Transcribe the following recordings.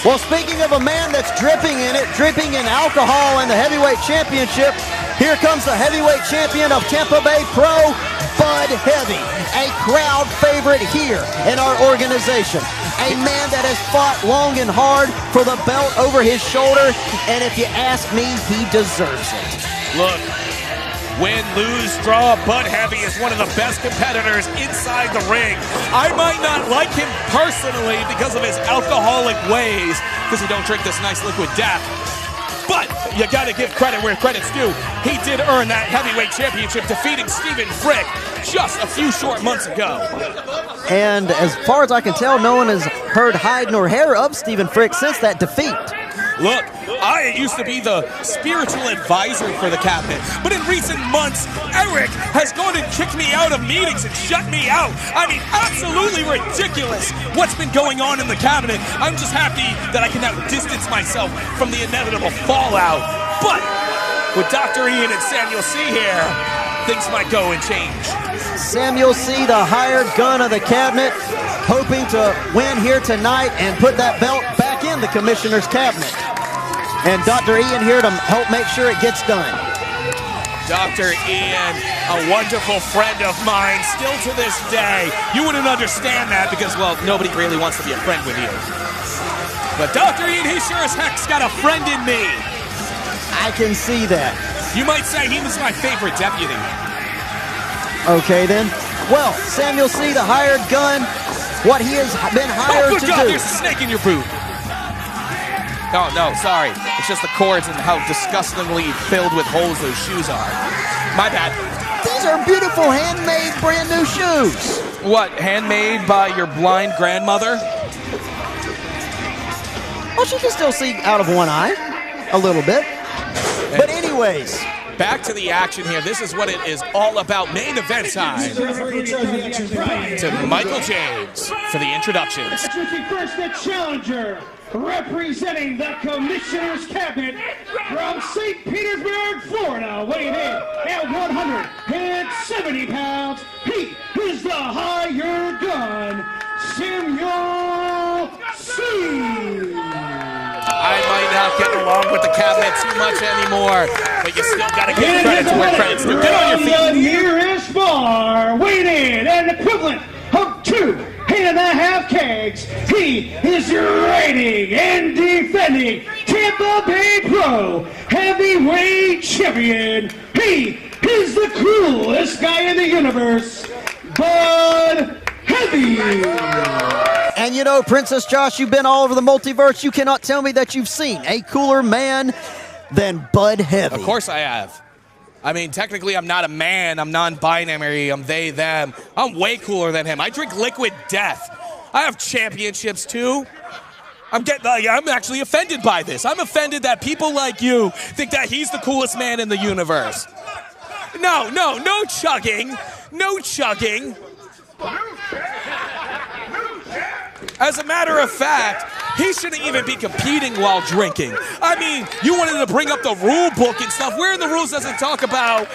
Well, speaking of a man that's dripping in alcohol in the heavyweight championship, here comes the heavyweight champion of Tampa Bay Pro, Bud Heavy, a crowd favorite here in our organization. A man that has fought long and hard for the belt over his shoulder, and if you ask me, he deserves it. Look, win, lose, draw, Bud Heavy is one of the best competitors inside the ring. I might not like him personally because of his alcoholic ways, because he don't drink this nice liquid death. But you got to give credit where credit's due. He did earn that heavyweight championship, defeating Stephen Frick just a few short months ago. And as far as I can tell, no one has heard hide nor hair of Stephen Frick since that defeat. Look, I used to be the spiritual advisor for the cabinet, but in recent months, Eric has gone and kicked me out of meetings and shut me out. I mean, absolutely ridiculous what's been going on in the cabinet. I'm just happy that I can now distance myself from the inevitable fallout. But with Dr. Ian and Samuel C. here, things might go and change. Samuel C., the hired gun of the cabinet, hoping to win here tonight and put that belt back in the commissioner's cabinet. And Dr. Ian here to help make sure it gets done. Dr. Ian, a wonderful friend of mine, still to this day. You wouldn't understand that because, well, nobody really wants to be a friend with you. But Dr. Ian, he sure as heck's got a friend in me. I can see that. You might say he was my favorite deputy. Okay, then. Well, Samuel C., the hired gun, what he has been hired to God, do. there's a snake in your boot. Oh, no, sorry. It's just the cords and how disgustingly filled with holes those shoes are. My bad. These are beautiful, handmade, brand new shoes. What, handmade by your blind grandmother? Well, she can still see out of one eye. A little bit. But anyways. Back to the action here. This is what it is all about. Main event time. To Michael James for the introductions. First, the challenger, representing the Commissioner's Cabinet from St. Petersburg, Florida, weighing in at 170 pounds. He is the hired gun, Samuel C. I might not get along with the cabinet too much anymore, but you still got to give credit to where credit's due. Get on your feet. The nearest bar, weighing in an equivalent of 2.5 kegs. He is reigning and defending Tampa Bay Pro Heavyweight Champion. He is the coolest guy in the universe, Bud Heavy. And you know, Princess Josh, you've been all over the multiverse. You cannot tell me that you've seen a cooler man than Bud Heavy. Of course I have. I mean, technically, I'm not a man. I'm non-binary. I'm they, them. I'm way cooler than him. I drink liquid death. I have championships, too. I'm actually offended by this. I'm offended that people like you think that he's the coolest man in the universe. No chugging. No chugging. As a matter of fact, he shouldn't even be competing while drinking. I mean, you wanted to bring up the rule book and stuff. Where in the rules does it talk about?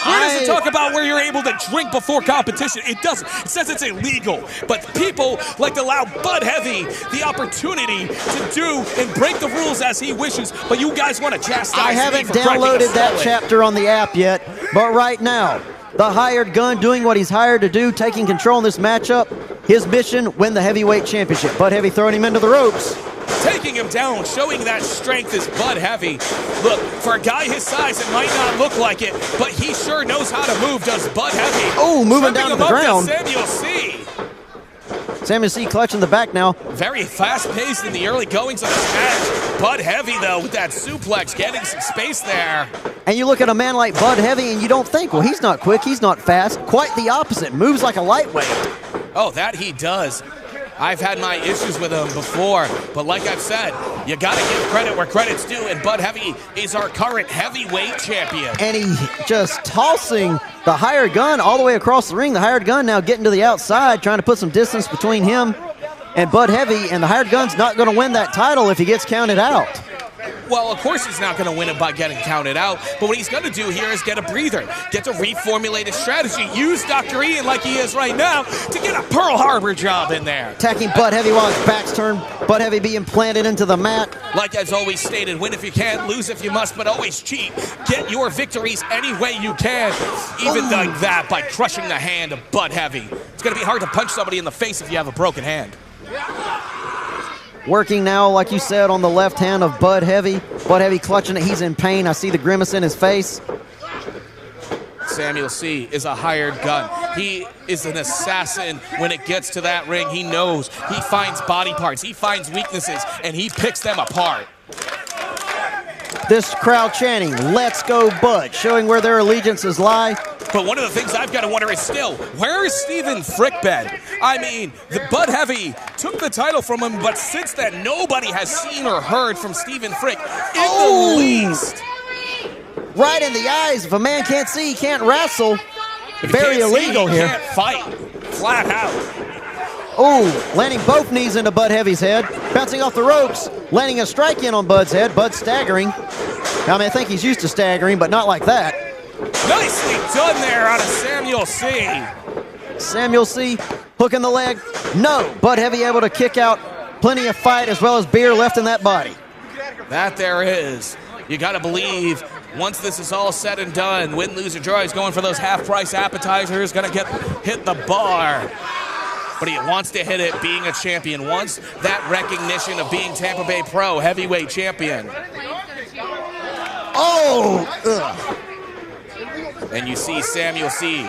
Where does it talk about where you're able to drink before competition? It doesn't. It says it's illegal. But people like to allow Bud Heavy the opportunity to do and break the rules as he wishes. But you guys want to chastise me. I haven't for downloaded that chapter on the app yet, but right now, the hired gun doing what he's hired to do, taking control in this matchup. His mission, win the heavyweight championship. Bud Heavy throwing him into the ropes. Taking him down, showing that strength is Bud Heavy. Look, for a guy his size, it might not look like it, but he sure knows how to move, does Bud Heavy. Oh, moving down to the ground. Samuel C. Samuel C. clutching the back now. Very fast-paced in the early goings of this match. Bud Heavy, though, with that suplex, getting some space there. And you look at a man like Bud Heavy and you don't think, well, he's not quick, he's not fast. Quite the opposite. Moves like a lightweight. Oh, that he does. I've had my issues with him before, but like I've said, you got to give credit where credit's due, and Bud Heavy is our current heavyweight champion. And he just tossing the hired gun all the way across the ring. The hired gun now getting to the outside, trying to put some distance between him and Bud Heavy, and the hired gun's not going to win that title if he gets counted out. Well, of course he's not going to win it by getting counted out, but what he's going to do here is get a breather, get to reformulate his strategy, use Dr. Ian like he is right now to get a Pearl Harbor job in there. Attacking Bud Heavy while his back's turned. Bud Heavy being planted into the mat. Like as always stated, win if you can, lose if you must, but always cheat. Get your victories any way you can, even like that, by crushing the hand of Bud Heavy. It's going to be hard to punch somebody in the face if you have a broken hand. Working now, like you said, on the left hand of Bud Heavy. Bud Heavy clutching it. He's in pain. I see the grimace in his face. Samuel C. is a hired gun. He is an assassin when it gets to that ring. He knows. He finds body parts. He finds weaknesses, and he picks them apart. This crowd chanting, "Let's go, Bud," showing where their allegiances lie. But one of the things I've got to wonder is still, where is Stephen Frick been? I mean, the Bud Heavy took the title from him, but since then, nobody has seen or heard from Stephen Frick in the least. Right in the eyes. If a man can't see, he can't wrestle. Very illegal here. Can't fight. Flat out. Oh, landing both knees into Bud Heavy's head. Bouncing off the ropes. Landing a strike in on Bud's head. Bud staggering. I mean, I think he's used to staggering, but not like that. Nicely done there out of Samuel C. Samuel C. hooking the leg. No. Bud Heavy able to kick out. Plenty of fight as well as beer left in that body. That there is. You got to believe once this is all said and done, win, lose, or draw, he's going for those half-price appetizers, going to hit the bar. But he wants to hit it being a champion, wants that recognition of being Tampa Bay Pro Heavyweight Champion. Oh! Ugh. And you see Samuel C.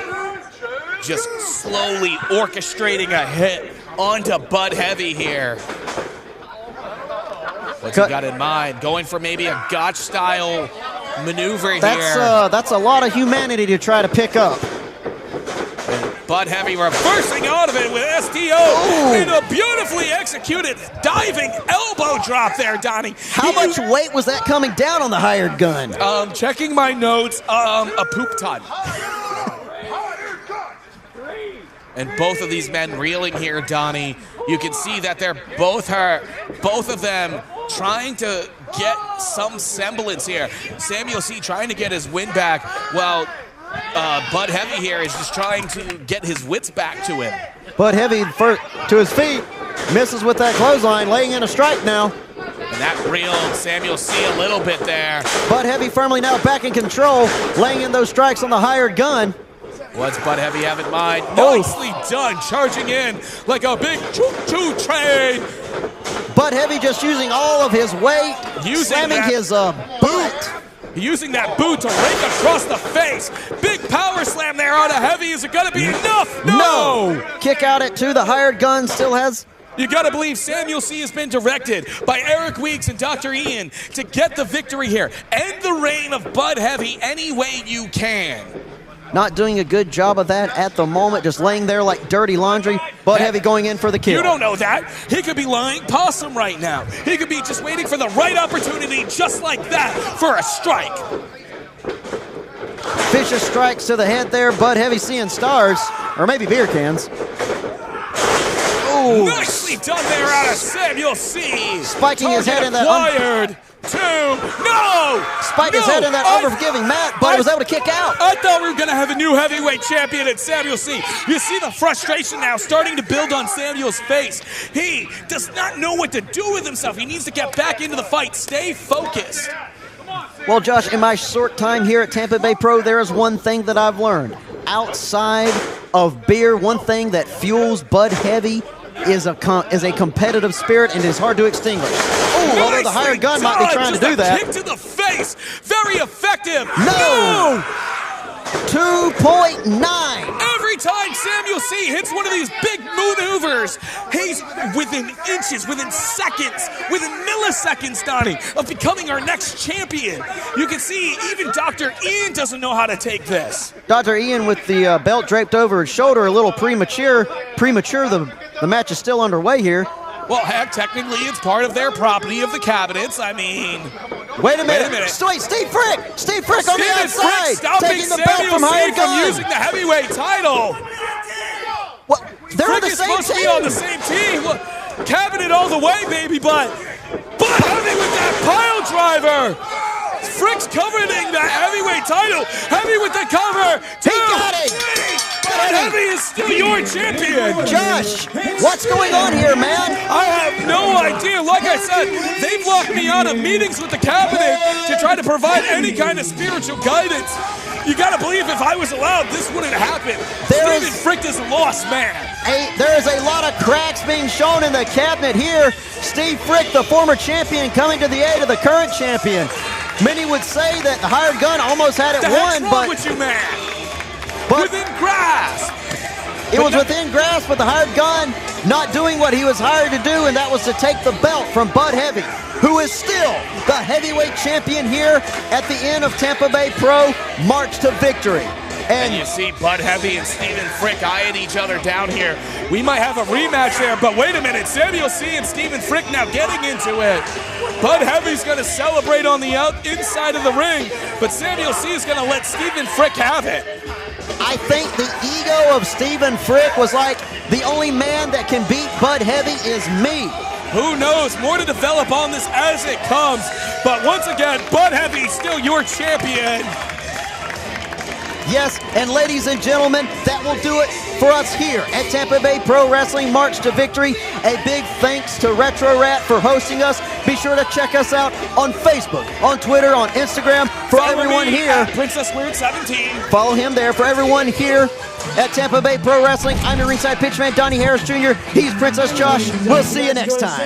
just slowly orchestrating a hit onto Bud Heavy here. What's he got in mind? Going for maybe a Gotch-style maneuver here. That's a lot of humanity to try to pick up. And Bud Heavy reversing out of it with STO in a beautifully executed diving elbow drop there, Donnie. How much weight was that coming down on the hired gun? Checking my notes, a poop ton. And both of these men reeling here, Donnie. You can see that they're both of them trying to get some semblance here. Samuel C. trying to get his win back, while Bud Heavy here is just trying to get his wits back to him. Bud Heavy to his feet, misses with that clothesline, laying in a strike now. And that reeled Samuel C. a little bit there. Bud Heavy firmly now back in control, laying in those strikes on the hired gun. What's Bud Heavy have in mind? Nicely done, charging in like a big choo-choo train. Bud Heavy just using all of his weight, slamming his boot. Using that boot to rake across the face. Big power slam there on a Heavy. Is it going to be enough? No! Kick out at two. The hired gun still has... You got to believe Samuel C. has been directed by Eric Weeks and Dr. Ian to get the victory here. End the reign of Bud Heavy any way you can. Not doing a good job of that at the moment, just laying there like dirty laundry. Bud Heavy going in for the kill. You don't know that. He could be lying possum right now. He could be just waiting for the right opportunity just like that for a strike. Vicious strikes to the head there. Bud Heavy seeing stars, or maybe beer cans. Ooh. Nicely done there out of Samuel C. Spiking his head in that... Spike his head in that unforgiving mat, but was able to kick out. I thought we were going to have a new heavyweight champion at Samuel C. You see the frustration now starting to build on Samuel's face. He does not know what to do with himself. He needs to get back into the fight. Stay focused. Well, Josh, in my short time here at Tampa Bay Pro, there is one thing that I've learned. Outside of beer, one thing that fuels Bud Heavy is a competitive spirit and is hard to extinguish. Oh, although the hired gun might be trying to do that. Kick to the face. Very effective. No! 2.9. Every time Samuel C. hits one of these big maneuvers, he's within inches, within seconds, within milliseconds, Donnie, of becoming our next champion. You can see even Dr. Ian doesn't know how to take this. Dr. Ian with the belt draped over his shoulder, a little premature. The match is still underway here. Well, heck, technically it's part of their property of the cabinets. I mean... Wait a minute. Wait, Steve Frick! Steve Frick on the outside! Taking the belt from hired gun. Using the heavyweight title. Well, they're Frick on the same team. Supposed to be on the same team. Cabinet all the way, baby, but Bud Heavy with that pile cover. Frick's covering the heavyweight title. Heavy with the cover. He got it. But Heavy is still your champion. Josh, what's going on here, man? I have no idea. Like I said, they've locked me out of meetings with the cabinet to try to provide any kind of spiritual guidance. You gotta believe if I was allowed, this wouldn't happen. Steven Frick is a lost man. There is a lot of cracks being shown in the cabinet here. Steve Frick, the former champion, coming to the aid of the current champion. Many would say that the hired gun almost had it won, but with you, man? Within grasp. It was within grasp, but the hired gun not doing what he was hired to do, and that was to take the belt from Bud Heavy, who is still the heavyweight champion here at the end of Tampa Bay Pro March to Victory. And you see Bud Heavy and Steven Frick eyeing each other down here. We might have a rematch there, but wait a minute. Samuel C. and Steven Frick now getting into it. Bud Heavy's going to celebrate on the inside of the ring, but Samuel C. is going to let Steven Frick have it. I think the ego of Steven Frick was like, the only man that can beat Bud Heavy is me. Who knows? More to develop on this as it comes. But once again, Bud Heavy still your champion. Yes, and ladies and gentlemen, that will do it for us here at Tampa Bay Pro Wrestling March to Victory. A big thanks to Retro Rat for hosting us. Be sure to check us out on Facebook, on Twitter, on Instagram. For everyone here, Princess Weird 17. Follow him there. For everyone here at Tampa Bay Pro Wrestling, I'm your ringside pitchman, Donnie Harris Jr. He's Princess Josh. We'll see you next time.